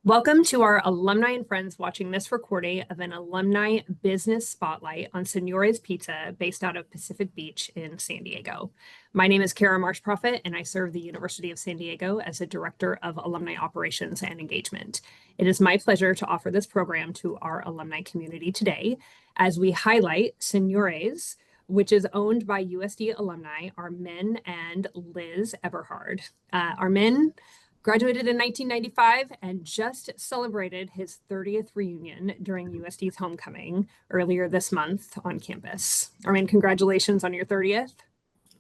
Welcome to our alumni and friends watching this recording of an alumni business spotlight on Seniores Pizza based out of Pacific Beach in San Diego. My name is Kara Marsh-Prophet, and I serve the University of San Diego as the Director of Alumni Operations and Engagement. It is my pleasure to offer this program to our alumni community today as we highlight Seniores, which is owned by USD alumni Armin and Liz Eberhard. Armin graduated in 1995 and just celebrated his 30th reunion during USD's homecoming earlier this month on campus. Armin, congratulations on your 30th.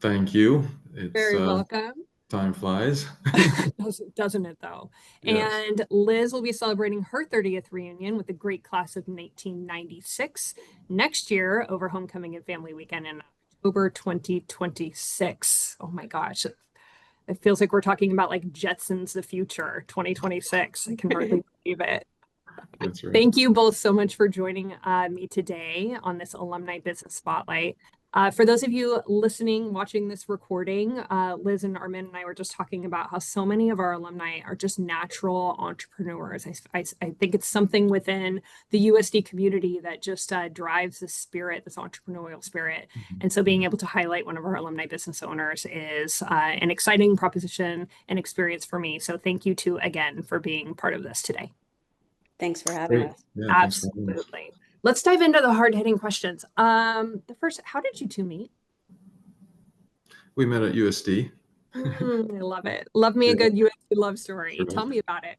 Thank you. Very welcome. Time flies. Doesn't it though? Yes. And Liz will be celebrating her 30th reunion with the great class of 1996 next year over homecoming and family weekend in October 2026. Oh my gosh. It feels like we're talking about like Jetsons the future, 2026. I can hardly believe it. That's right. Thank you both so much for joining me today on this Alumni Business Spotlight. For those of you listening, watching this recording, Liz and Armin and I were just talking about how so many of our alumni are just natural entrepreneurs. I think it's something within the USD community that just drives this spirit, this entrepreneurial spirit. And so being able to highlight one of our alumni business owners is an exciting proposition and experience for me. So thank you two again for being part of this today. Thanks for having us. Yeah, absolutely. Let's dive into the hard-hitting questions. The first, how did you two meet? We met at USD. I love it. Love me a good USD love story. Sure. Tell me about it.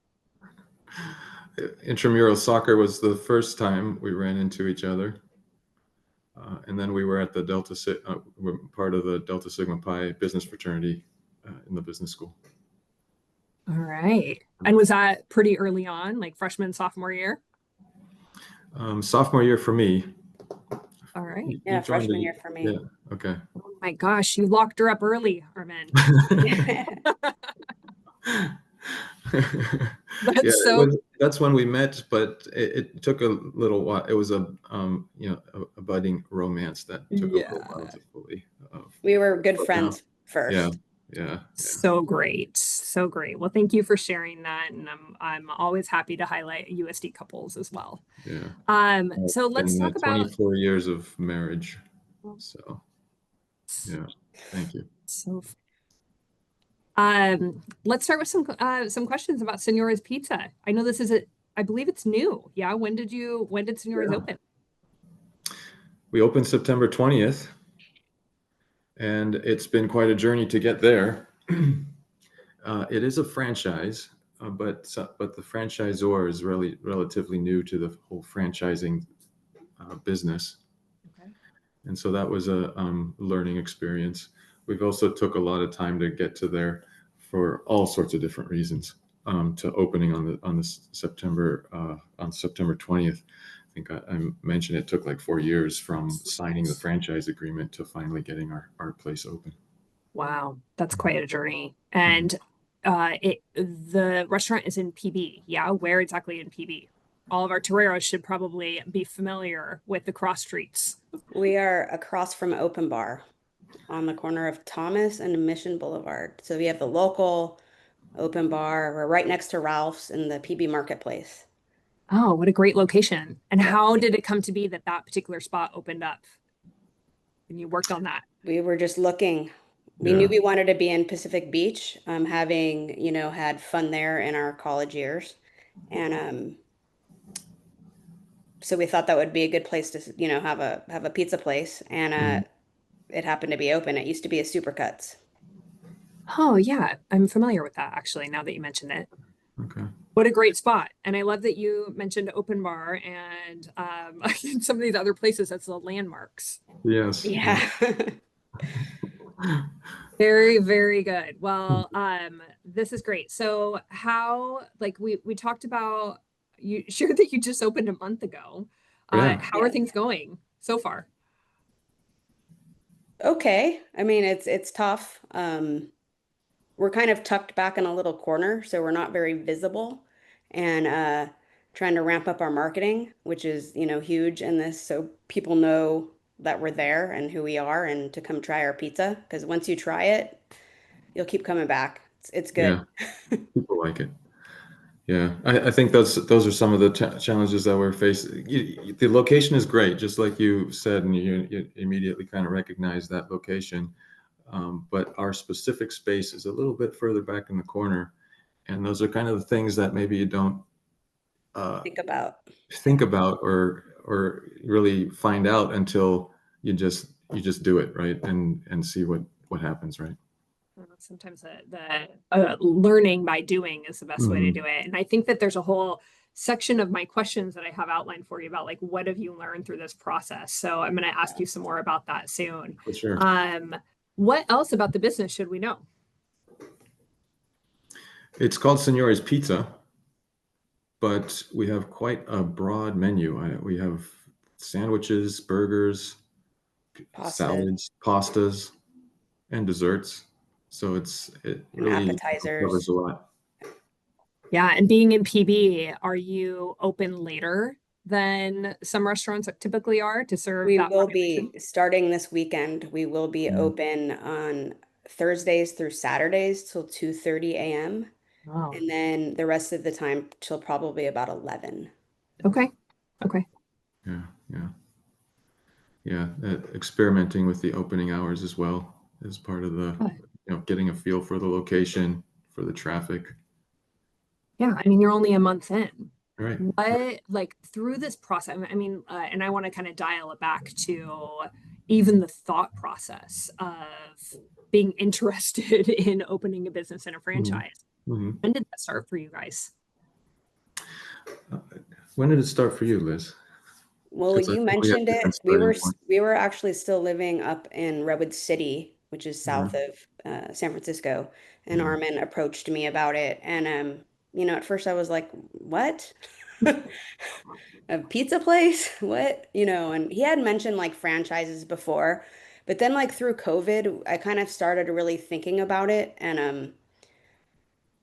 Intramural soccer was the first time we ran into each other. And then we were at the we're part of the Delta Sigma Pi business fraternity in the business school. All right. And was that pretty early on, like freshman, sophomore year? Sophomore year for me. All right. Yeah, freshman year for me. Yeah. Okay. Oh my gosh, you locked her up early, Armin. That's when we met, but it took a little while. It was a budding romance that took a little while to fully. We were good friends first. Yeah. So great. Well, thank you for sharing that, and I'm always happy to highlight USD couples as well. Yeah. So let's talk about 24 years of marriage. So yeah, thank you. So let's start with some questions about Seniores Pizza. I know this is I believe it's new. Yeah. When did Seniores open? We opened September 20th. And it's been quite a journey to get there. It is a franchise, but the franchisor is really relatively new to the whole franchising business. Okay. And so that was a learning experience. We've also took a lot of time to get to there for all sorts of different reasons. To opening on September 20th. I think I mentioned it took like 4 years from signing the franchise agreement to finally getting our place open. Wow, that's quite a journey. And the restaurant is in PB. Yeah, where exactly in PB? All of our Toreros should probably be familiar with the cross streets. We are across from Open Bar on the corner of Thomas and Mission Boulevard. So we have the local Open Bar. We're right next to Ralph's in the PB Marketplace. Oh, what a great location. And how did it come to be that particular spot opened up? And you worked on that? We were just looking. We knew we wanted to be in Pacific Beach, having, had fun there in our college years. And so we thought that would be a good place to, have a pizza place. And it happened to be open. It used to be a Supercuts. Oh, yeah. I'm familiar with that, actually, now that you mention it. Okay. What a great spot. And I love that you mentioned Open Bar and some of these other places as the landmarks. Yes. Yeah. Very, very good. Well, this is great. So how, like we talked about, you shared that you just opened a month ago. How are things going so far? Okay. I mean, it's tough. We're kind of tucked back in a little corner, so we're not very visible, and trying to ramp up our marketing, which is, huge in this, so people know that we're there and who we are and to come try our pizza, because once you try it, you'll keep coming back. It's good. Yeah, people like it. Yeah, I think those are some of the challenges that we're facing. The location is great, just like you said, and you immediately kind of recognize that location. But our specific space is a little bit further back in the corner, and those are kind of the things that maybe you don't Think about. think about or really find out until you just do it, right, and see what happens, right? Sometimes the learning by doing is the best way to Mhm. do it. And I think that there's a whole section of my questions that I have outlined for you about like, what have you learned through this process? So I'm going to ask you some more about that soon. For sure. What else about the business should we know? It's called Signore's Pizza, but we have quite a broad menu. We have sandwiches, burgers, Pasta salads, pastas, and desserts. So it and really covers appetizers. a lot. Yeah, and being in PB, are you open later than some restaurants typically are to serve We that will population? be starting this weekend. We will be Mhm. open on Thursdays through Saturdays till 2:30 a.m. Oh, and then the rest of the time till probably about 11. okay. Okay. Yeah, yeah, yeah. Experimenting with the opening hours as well is part of the, getting a feel for the location, for the traffic. Yeah, I mean, you're only a month in. All right. What, like, through this process, I mean, and I want to kind of dial it back to even the thought process of being interested in opening a business and a Mhm. franchise. Mhm. When did that start for you guys? Uh, When did it start for you, Liz? Well, Because I you think we have mentioned different it. We starting were points. we were actually still living up in Redwood City, which is south Mhm. of San Francisco, and Mhm. Armin approached me about it. And at first I was like, "What? A pizza place? What?" And he had mentioned like franchises before, but then like through COVID, I kind of started really thinking about it, and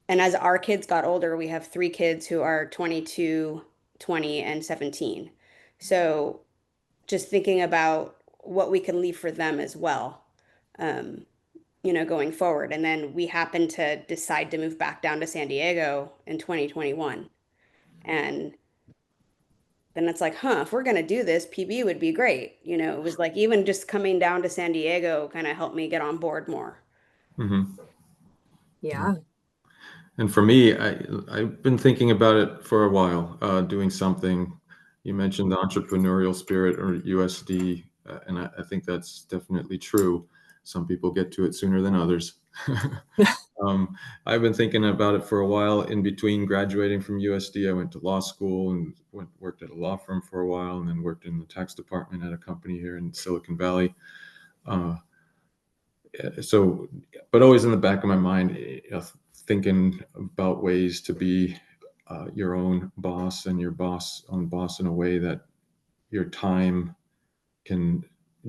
as our kids got older, we have three kids who are 22, 20, and 17. So just thinking about what we can leave for them as well, um, going forward. And then we happened to decide to move back down to San Diego in 2021. And then it's like, if we're going to do this, PB would be great. It was like even just coming down to San Diego kind of helped me get on board more. Mhm. Yeah. Yeah. And for me, I've been thinking about it for a while, doing something. You mentioned the entrepreneurial spirit or USD, and I think that's definitely true. Some people get to it sooner than others. I've been thinking about it for a while. In between graduating from USD, I went to law school and worked at a law firm for a while, and then worked in the tax department at a company here in Silicon Valley. Uh, so, but always in the back of my mind, thinking about ways to be your own boss and your own boss in a way that your time can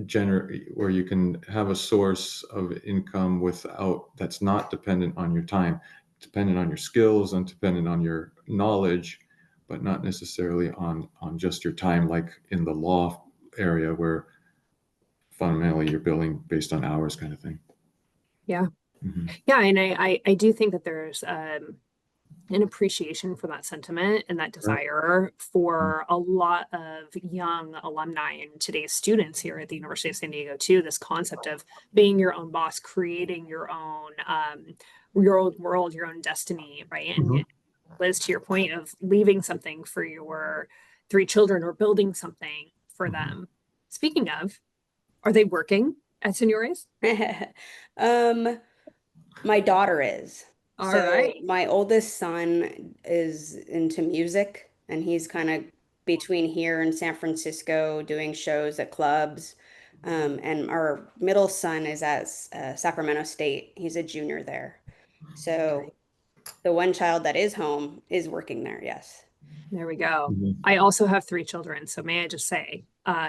generate, where you can have a source of income without, that's not dependent on your time, dependent on your skills and dependent on your knowledge, but not necessarily on just your time, like in the law area where fundamentally you're billing based on hours kind of thing. Yeah. Mm-hmm. Yeah. And I do think that there's an appreciation for that sentiment and that Right. desire for a lot of young alumni and today's students here at the University of San Diego too. This concept of being your own boss, creating your own world, your own destiny, right? And Mhm. Liz, to your point of leaving something for your three children or building something for Mhm. them. Speaking of, are they working at Seniores? Um, my daughter is. All So right. my oldest son is into music, and he's kind of between here and San Francisco doing shows at clubs. And our middle son is at Sacramento State. He's a junior there. So the one child that is home is working there, yes. There we go. Mhm. I also have three children, so may I just say,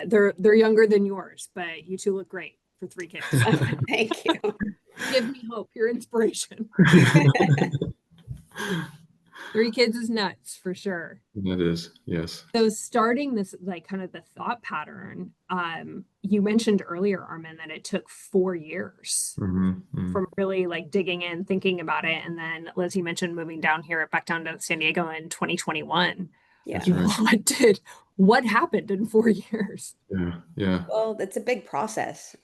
they're younger than yours, but you two look great for three kids. Thank you. Give me hope. You're inspiration. 3 kids is nuts for sure. It is, yes. So starting this, like kind of the thought pattern, you mentioned earlier, Armin, that it took 4 years from really like digging in, thinking about it. And then Liz, you mentioned moving back down to San Diego in 2021. Yeah. That's right. What happened in 4 years? Yeah, yeah. Well, it's a big process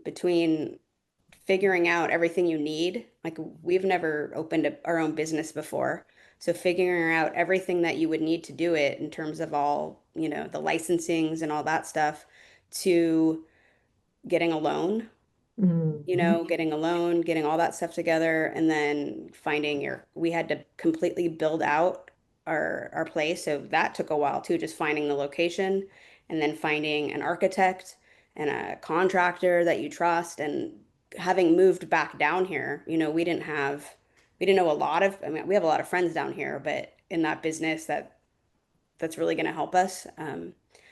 between figuring out everything you need. Like we've never opened our own business before. So figuring out everything that you would need to do it in terms of all, the licensings and all that stuff to getting a loan, getting a loan, getting all that stuff together, and then we had to completely build out our place. So that took a while too, just finding the location and then finding an architect and a contractor that you trust. And having moved back down here, we didn't know I mean, we have a lot of friends down here, but in that business that's really going to help us.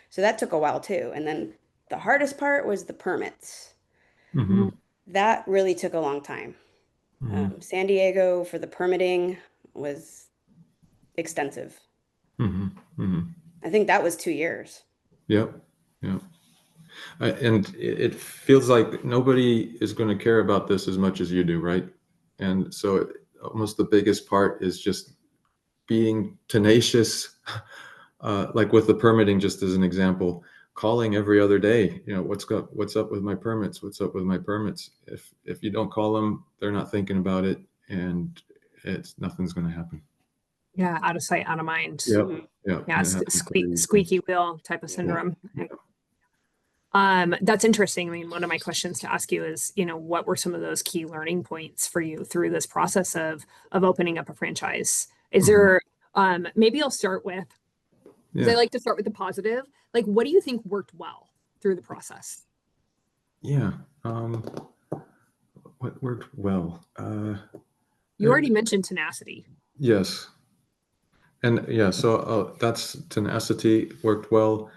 So that took a while too. And then the hardest part was the permits. That really took a long time. San Diego for the permitting was extensive. I think that was 2 years. Yep. Yep. And it feels like nobody is going to care about this as much as you do, right? And so almost the biggest part is just being tenacious, like with the permitting, just as an example, calling every other day, what's up with my permits? What's up with my permits? If you don't call them, they're not thinking about it, and nothing's going to happen. Yeah, out of sight, out of mind. Yep. Yeah, squeaky wheel type of syndrome. That's interesting. I mean, one of my questions to ask you is, what were some of those key learning points for you through this process of opening up a franchise? Is there, maybe I'll start with, because I like to start with the positive. Like, what do you think worked well through the process? Yeah. What worked well? You already mentioned tenacity. Yes. And yeah, so that's tenacity worked well.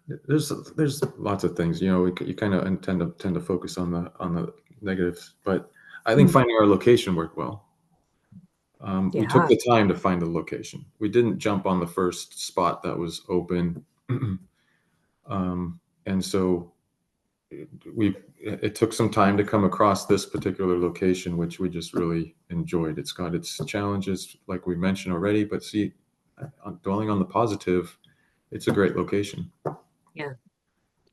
There's lots of things, you kind of tend to focus on the negatives, but I think finding our location worked well. We took the time to find a location. We didn't jump on the first spot that was open. And so it took some time to come across this particular location, which we just really enjoyed. It's got its challenges, like we mentioned already, but dwelling on the positive, it's a great location. Yeah.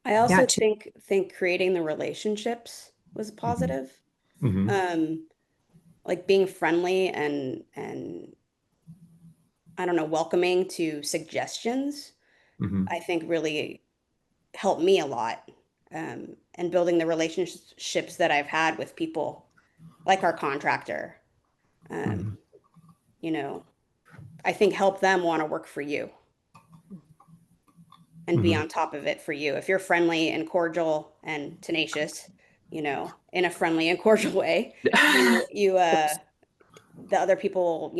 I also think creating the relationships was positive. Like being friendly and I don't know, welcoming to suggestions, I think really helped me a lot. And building the relationships that I've had with people like our contractor, I think help them want to work for you and be on top of it for you. If you're friendly and cordial and tenacious, in a friendly and cordial way, the other people,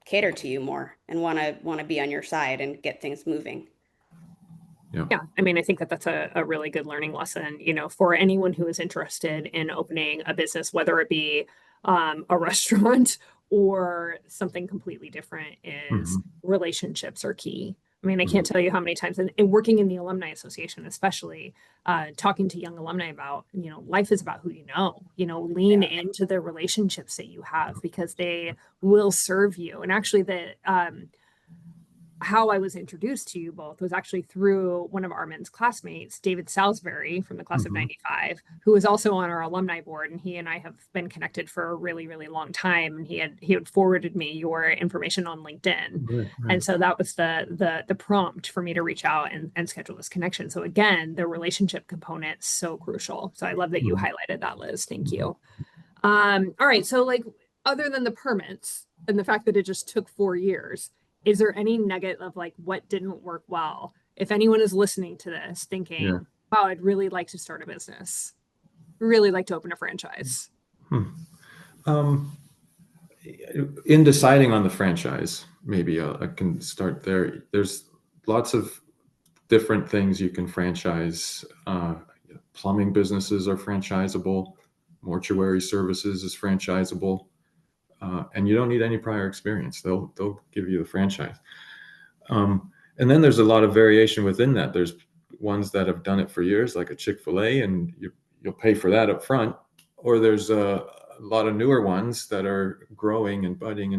cater to you more and want to be on your side and get things moving. Yeah. I mean, I think that's a really good learning lesson, for anyone who is interested in opening a business, whether it be a restaurant or something completely different, is relationships are key. I mean, I can't tell you how many times, and working in the Alumni Association, especially talking to young alumni about, life is about who lean into the relationships that you have because they will serve you. And actually how I was introduced to you both was actually through one of Armin's classmates, David Salisbury from the class of 95, who was also on our alumni board. And he and I have been connected for a really, really long time. And he had forwarded me your information on LinkedIn. Right. And so that was the prompt for me to reach out and schedule this connection. So again, the relationship component is so crucial. So I love that you highlighted that, Liz. Thank you. All right. So like, other than the permits and the fact that it just took 4 years, is there any nugget of like what didn't work well? If anyone is listening to this thinking, wow, I'd really like to start a business, really like to open a franchise. In deciding on the franchise, maybe I can start there. There's lots of different things you can franchise. Plumbing businesses are franchisable. Mortuary services is franchisable. and you don't need any prior experience. They'll give you the franchise. And then there's a lot of variation within that. There's ones that have done it for years, like a Chick-fil-A, and you'll pay for that up front. Or there's a lot of newer ones that are growing and budding,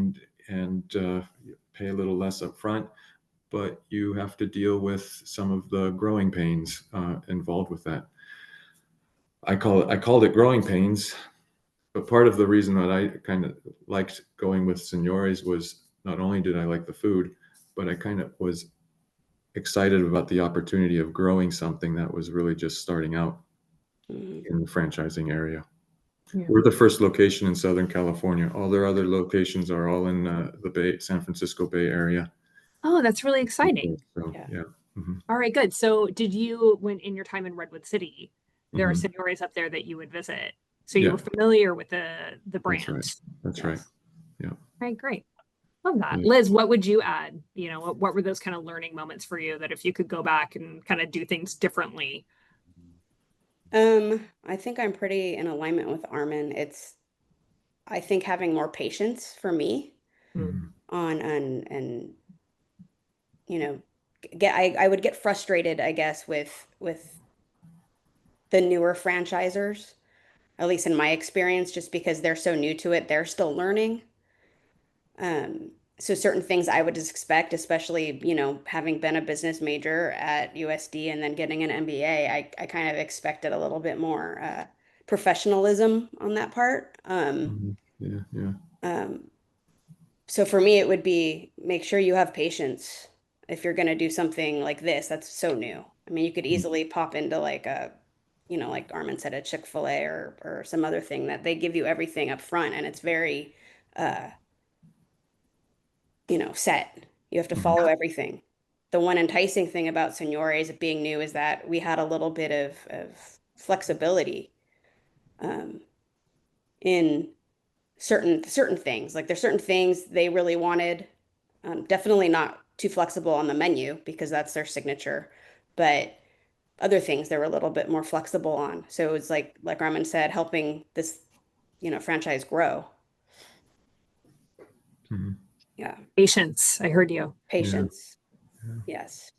and you pay a little less up front, but you have to deal with some of the growing pains involved with that. I called it growing pains, but part of the reason that I kind of liked going with Seniores was not only did I like the food, but I kind of was excited about the opportunity of growing something that was really just starting out in the franchising area. Yeah. We're the first location in Southern California. All their other locations are all in the San Francisco Bay Area. Oh, that's really exciting. So, yeah. Mm-hmm. All right, good. So did you, when in your time in Redwood City, there are Seniores up there that you would visit? So you were familiar with the brand. That's right. Yeah. All right, great. Love that. Yeah. Liz, what would you add? You know, what were those kind of learning moments for you that if you could go back and kind of do things differently? I think I'm pretty in alignment with Armin. I think having more patience for me on you know, I would get frustrated, I guess, with the newer franchisors, at least in my experience, just because they're so new to it, they're still learning. So certain things I would just expect, especially, you know, having been a business major at USD and then getting an MBA, I kind of expected a little bit more professionalism on that part. So for me, it would be make sure you have patience if you're going to do something like this that's so new. I mean, you could easily pop into like a, you know, like Armin said, a Chick-fil-A or some other thing that they give you everything up front, and it's very you know, set. You have to follow everything. The one enticing thing about Seniores being new is that we had a little bit of flexibility in certain things. Like there's certain things they really wanted. Definitely not too flexible on the menu because that's their signature, but other things they were a little bit more flexible on. So it was like Armin said, helping this, you know, franchise grow. Yeah. Patience. I heard you. Patience. Yeah. Yes.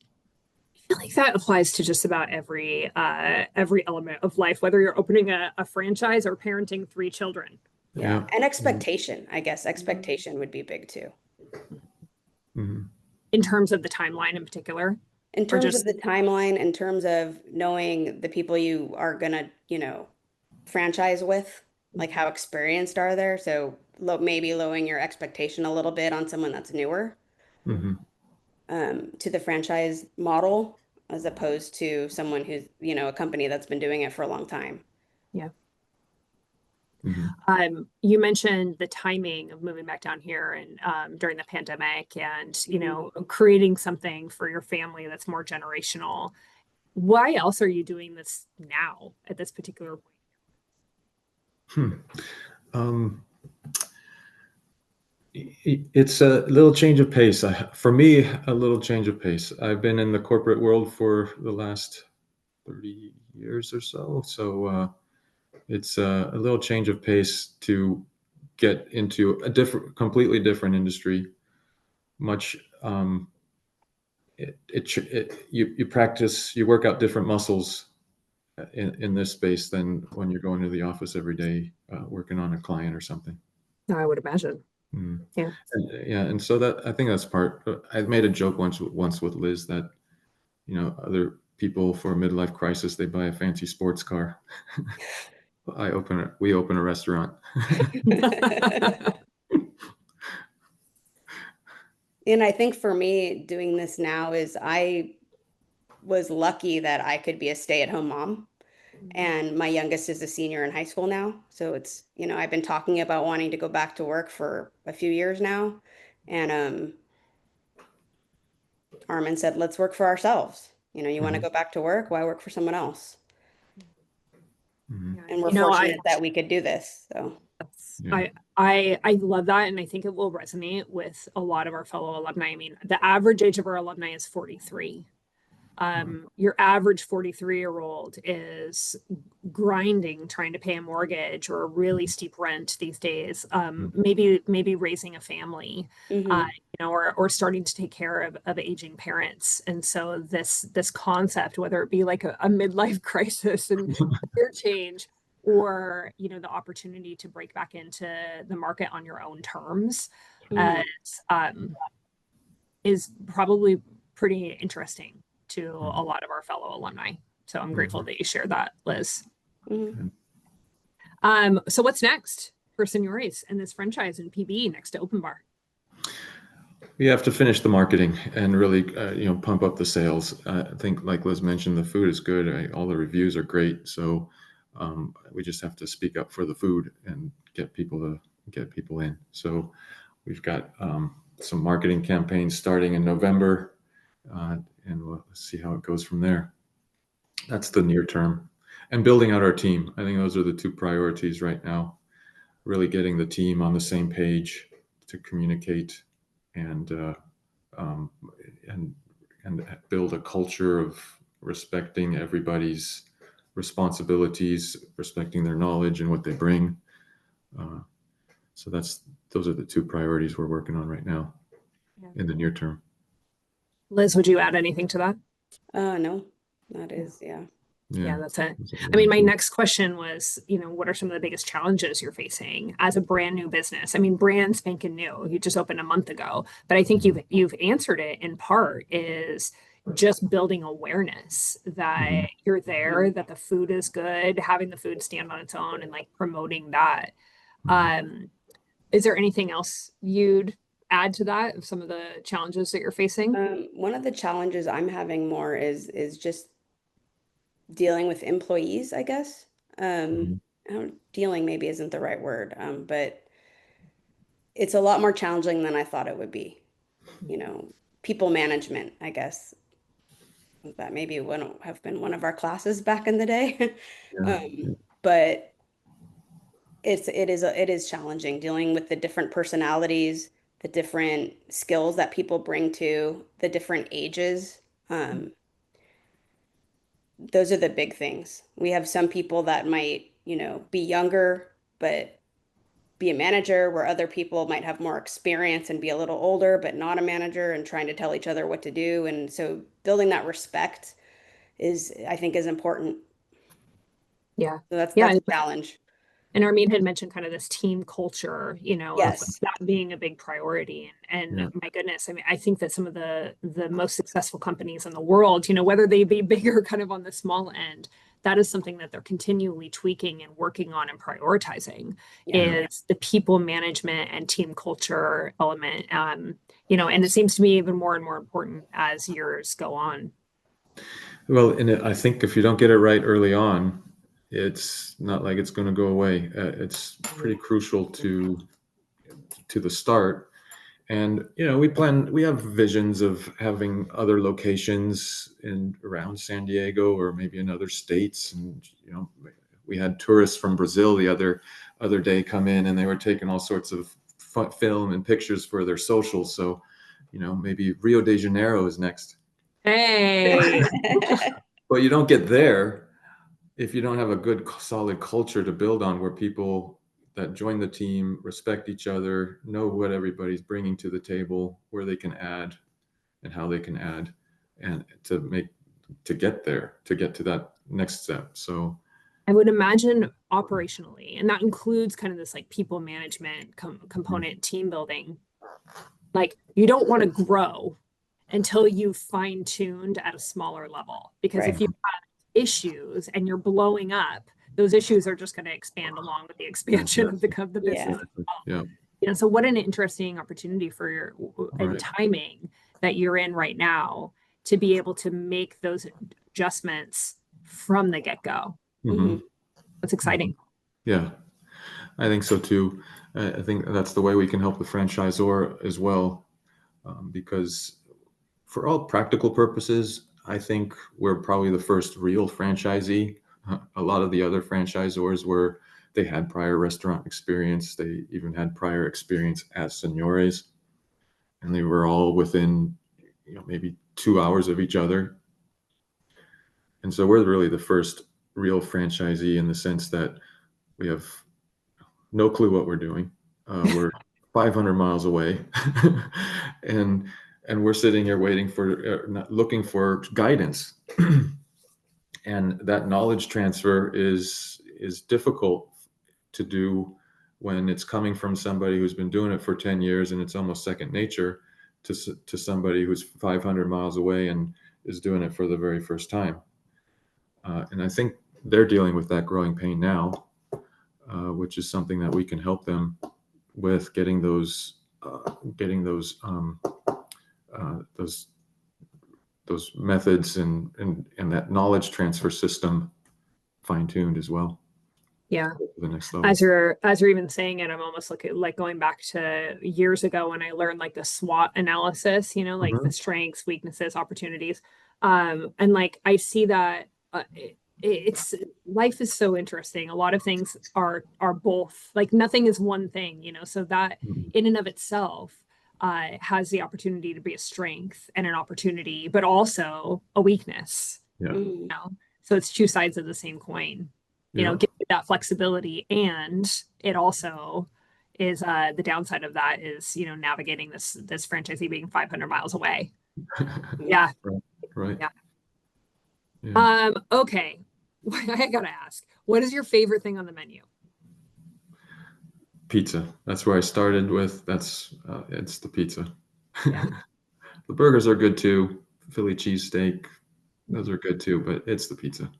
I feel like that applies to just about every element of life, whether you're opening a franchise or parenting 3 children. Yeah. And expectation, I guess. Expectation would be big too. In terms of the timeline in particular? In terms of the timeline, in terms of knowing the people you are going to, you know, franchise with, like how experienced are they? So maybe lowering your expectation a little bit on someone that's newer to the franchise model, as opposed to someone who's, you know, a company that's been doing it for a long time. Yeah. You mentioned the timing of moving back down here and during the pandemic and, you know, creating something for your family that's more generational. Why else are you doing this now at this particular point? It's a little change of pace. For me, a little change of pace. I've been in the corporate world for the last 30 years or so. So it's a little change of pace to get into a completely different industry. Much, you practice, you work out different muscles in this space than when you're going to the office every day working on a client or something. I would imagine. Yeah. And so that I think that's part. I made a joke once with Liz that, you know, other people for a midlife crisis, they buy a fancy sports car. We open a restaurant. And I think for me doing this now is I was lucky that I could be a stay-at-home mom. And my youngest is a senior in high school now. So it's, you know, I've been talking about wanting to go back to work for a few years now. And Armin said, let's work for ourselves. You know, you want to go back to work? Why work for someone else? And we're fortunate that we could do this. So I love that. And I think it will resonate with a lot of our fellow alumni. I mean, the average age of our alumni is 43. Your average 43-year-old is grinding, trying to pay a mortgage or a really steep rent these days. Maybe raising a family, Mhm. or starting to take care of aging parents. And so this concept, whether it be like a midlife crisis and career change, or the opportunity to break back into the market on your own terms, Mhm. is probably pretty interesting to a lot of our fellow alumni. So I'm grateful that you shared that, Liz. Mhm. So what's next for Seniores and this franchise in PB next to Open Bar? We have to finish the marketing and really, pump up the sales. I think, like Liz mentioned, the food is good. All the reviews are great. So we just have to speak up for the food and get people in. So we've got some marketing campaigns starting in November, and we'll see how it goes from there. That's the near term. And building out our team. I think those are the two priorities right now. Really getting the team on the same page to communicate and um, and and build a culture of respecting everybody's responsibilities, respecting their knowledge and what they bring. Uh, so those are the two priorities we're working on right now in the near term. Liz, would you add anything to that? No, that is, yeah. Yeah, that's it. I mean, my next question was, what are some of the biggest challenges you're facing as a brand new business? I mean, brand spanking new. You just opened a month ago, but I think you've answered it in part is just building awareness that you're there, that the food is good, having the food stand on its own and like promoting that. Is there anything else you'd add to that of some of the challenges that you're facing? One of the challenges I'm having more is just dealing with employees, I guess. Dealing maybe isn't the right word, but it's a lot more challenging than I thought it would be. People management, I guess. That maybe wouldn't have been one of our classes back in the day. Yeah. But it is challenging dealing with the different personalities, the different skills that people bring to the different ages. Those are the big things. We have some people that might, be younger, but be a manager, where other people might have more experience and be a little older, but not a manager and trying to tell each other what to do. And so building that respect I think, is important. Yeah. So that's Yeah. a challenge. And Armin had mentioned kind of this team culture, of Yes. that being a big priority. And my goodness, I mean, I think that some of the most successful companies in the world, whether they be bigger kind of on the small end, that is something that they're continually tweaking and working on and prioritizing Yeah. is the people management and team culture element. And it seems to me even more and more important as years go on. Well, and I think if you don't get it right early on, it's not like it's going to go away. It's pretty crucial to the start. And we have visions of having other locations in around San Diego or maybe in other states. And we had tourists from Brazil the other day come in, and they were taking all sorts of film and pictures for their socials. So maybe Rio de Janeiro is next. Hey. But you don't get there if you don't have a good, solid culture to build on, where people that join the team respect each other, know what everybody's bringing to the table, where they can add and how they can add, and to get there, to get to that next step. So I would imagine operationally, and that includes kind of this like people management component, team building. Like you don't want to grow until you've fine-tuned at a smaller level, because if Right. you have issues and you're blowing up, those issues are just going to expand along with the expansion of the business. Yeah. So what an interesting opportunity for your and timing that you're in right now to be able to make those adjustments from the get-go. That's exciting. Yeah, I think so too. I think that's the way we can help the franchisor as well, because for all practical purposes, I think we're probably the first real franchisee. A lot of the other franchisors they had prior restaurant experience. They even had prior experience as Seniores, and they were all within maybe 2 hours of each other. And so we're really the first real franchisee in the sense that we have no clue what we're doing. We're 500 miles away, and we're sitting here waiting for, looking for guidance. And that knowledge transfer is difficult to do when it's coming from somebody who's been doing it for 10 years and it's almost second nature to somebody who's 500 miles away and is doing it for the very first time. And I think they're dealing with that growing pain now, which is something that we can help them with, getting those methods and that knowledge transfer system fine-tuned as well. Yeah. The next level. As you're even saying it, I'm almost looking like going back to years ago when I learned like the SWOT analysis, you know, like the strengths, weaknesses, opportunities. And like I see that it's life is so interesting. A lot of things are both, like nothing is one thing, you know, so that in and of itself has the opportunity to be a strength and an opportunity, but also a weakness. Yeah. You know? So it's two sides of the same coin. You know, give it that flexibility, and it also is the downside of that is, you know, navigating this franchisee being 500 miles away. Yeah. Right. Yeah. Okay. I gotta ask, what is your favorite thing on the menu? Pizza. That's where I started with. It's the pizza. Yeah. The burgers are good too. Philly cheesesteak, those are good too, but it's the pizza.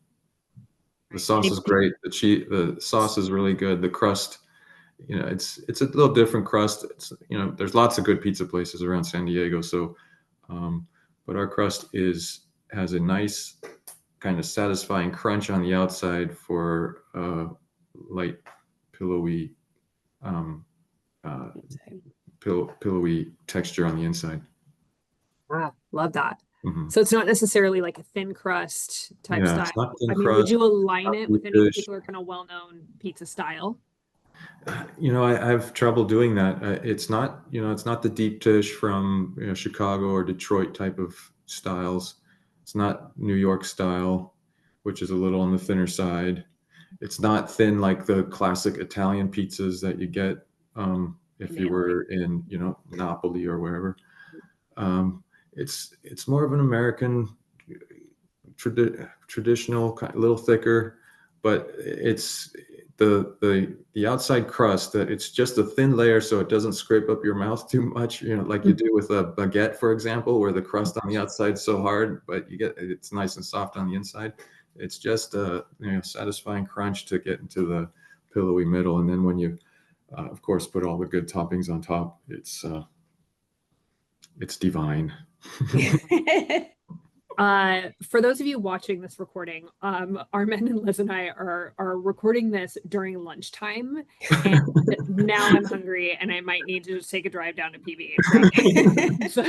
The sauce is great. The sauce is really good. The crust, you know, it's a little different crust. It's, you know, there's lots of good pizza places around San Diego. So, but our crust has a nice kind of satisfying crunch on the outside for light, pillowy, pillowy texture on the inside. Wow, love that. So it's not necessarily like a thin crust type style. It's not thin I mean, crust, would you align it with any fish. particular kind of well-known pizza style? You know, I have trouble doing that. It's not, you know, it's not the deep dish from, you know, Chicago or Detroit type of styles. It's not New York style, which is a little on the thinner side. It's not thin like the classic Italian pizzas that you get if you were in, you know, Napoli or wherever. It's more of an American traditional, a little thicker, but it's the outside crust, that it's just a thin layer so it doesn't scrape up your mouth too much, you know, like you do with a baguette, for example, where the crust on the outside is so hard, but it's nice and soft on the inside. It's just a, you know, satisfying crunch to get into the pillowy middle, and then when you of course put all the good toppings on top, it's divine. For those of you watching this recording, Armin and Liz and I are recording this during lunchtime, and now I'm hungry and I might need to just take a drive down to PBH. So,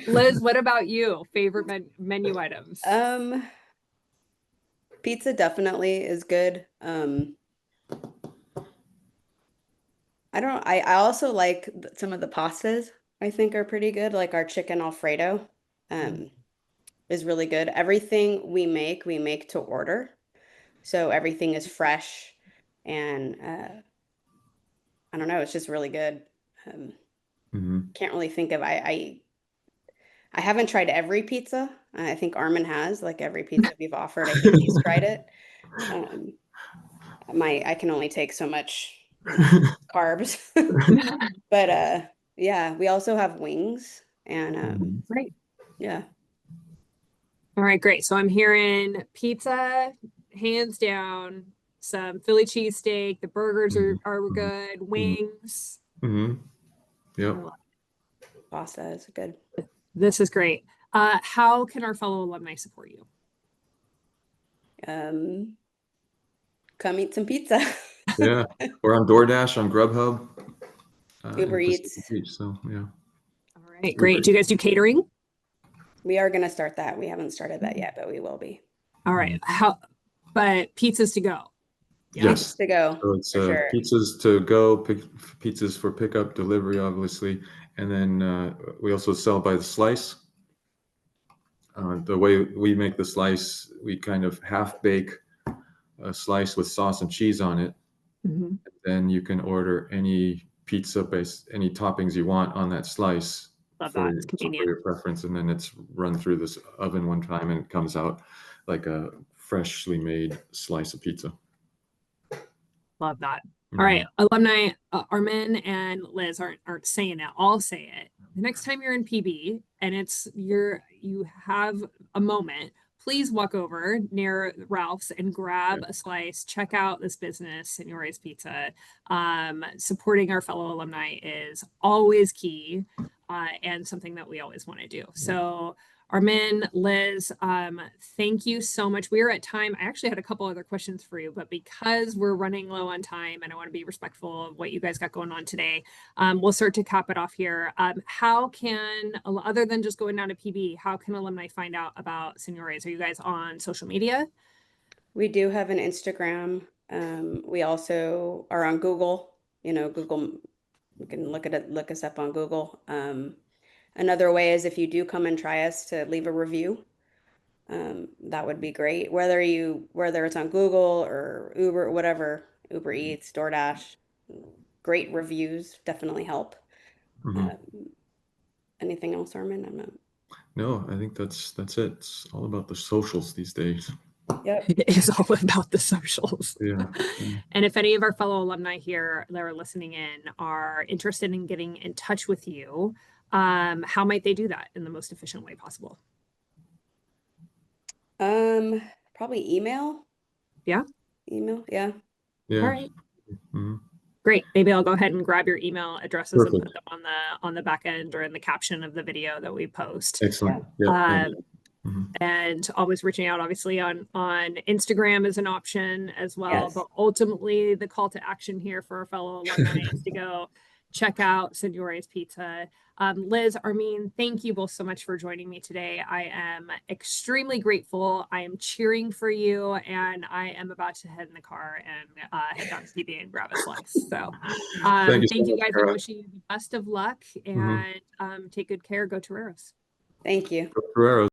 Liz, what about you? Favorite menu items? Pizza definitely is good. I also like some of the pastas. I think are pretty good. Like our chicken Alfredo is really good. Everything we make to order. So everything is fresh, and I don't know, it's just really good. Can't really think of, I haven't tried every pizza. I think Armin has, like every pizza we've offered, I think he's tried it. I can only take so much carbs, but yeah, we also have wings and Great. Yeah. All right, great. So I'm hearing pizza, hands down, some Philly cheesesteak, the burgers are good, wings. Yep. Pasta is good. This is great. How can our fellow alumni support you? Come eat some pizza. Yeah, or on DoorDash, on Grubhub. Uber Eats. So yeah. All right, great. Do you guys do catering? We are going to start that. We haven't started that yet, but we will be. All right. But pizzas to go. Yeah, yes. To go. So it's sure. Pizzas to go, pizzas for pickup, delivery, obviously. And then we also sell by the slice. The way we make the slice, we kind of half bake a slice with sauce and cheese on it. Mhm. Then you can order any pizza base, any toppings you want on that slice Love for, that. It's for convenient. your preference. And then it's run through this oven one time and it comes out like a freshly made slice of pizza. Love that. Mhm. All right, alumni, Armin and Liz aren't saying it. I'll say it. The next time you're in PB and you have a moment, please walk over near Ralph's and grab a slice. Check out this business, Seniores Pizza. Supporting our fellow alumni is always key, and something that we always want to do. So Armin, Liz, thank you so much. We are at time. I actually had a couple other questions for you, but because we're running low on time and I want to be respectful of what you guys got going on today, we'll start to cap it off here. How can, other than just going down to PB, how can alumni find out about Seniores? Are you guys on social media? We do have an Instagram. We also are on Google. Google. You can look us up on Google. Another way is if you do come and try us, to leave a review. That would be great. Whether it's on Google or Uber, whatever, Uber Eats, DoorDash, great reviews definitely help. Anything else, Armin? I'm not. No, I think that's it. It's all about the socials these days. Yep. It is all about the socials. Yeah. And if any of our fellow alumni here that are listening in are interested in getting in touch with you, how might they do that in the most efficient way possible? Probably email. Yeah. Email. Yeah. Yeah. All right. Mhm. Great. Maybe I'll go ahead and grab your email addresses and Perfect. put them on the back end or in the caption of the video that we post. Excellent. Yeah. And always reaching out, obviously, on Instagram is an option as well. Yes. But ultimately, the call to action here for our fellow alumni is to go check out Seniores Pizza. Liz, Armin, thank you both so much for joining me today. I am extremely grateful. I am cheering for you, and I am about to head in the car and head down to PB and grab a slice. So thank you guys. I'm wishing you the best of luck, and take good care. Go Toreros. Thank you. Go Toreros.